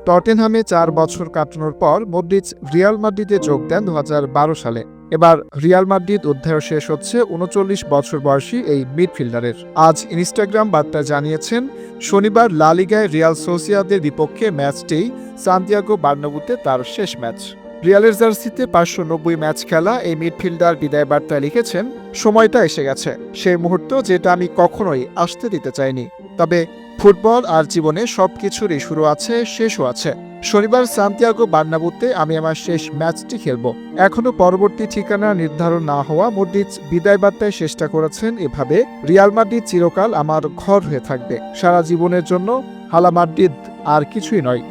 টটেনহামে ৪ বছর কাটানোর পর মডরিচ রিয়াল মাদ্রিদে যোগ দেন ২০১২ সালে। এবার রিয়াল মাদ্রিদ অধ্যায় শেষ হচ্ছে ৩৯ বছর বয়সী এই মিডফিল্ডারের। আজ ইনস্টাগ্রাম বার্তায় জানিয়েছেন, শনিবার লা লিগায় রিয়াল সোসিয়াদের বিপক্ষে ম্যাচটি সান্তিয়াগো বার্নাব্যুতে তার শেষ ম্যাচ। রিয়ালের জার্সিতে ৫৯০ ম্যাচ খেলা এই মিডফিল্ডার বিদায় বার্তায় লিখেছেন, সময়টা এসে গেছে, সেই মুহূর্ত যেটা আমি কখনোই আসতে দিতে চাইনি। তবে ফুটবল আর জীবনে সবকিছুরই শুরু আছে, শেষও আছে। শনিবার সান্তিয়াগো বার্নাব্যুতে আমি আমার শেষ ম্যাচটি খেলব। এখনো পরবর্তী ঠিকানা নির্ধারণ না হওয়া মডরিচ বিদায় বার্তায় চেষ্টা করেছেন এভাবে, রিয়াল মাদ্রিদ চিরকাল আমার ঘর হয়ে থাকবে, সারা জীবনের জন্য হালা মাদ্রিদ আর কিছুই নয়।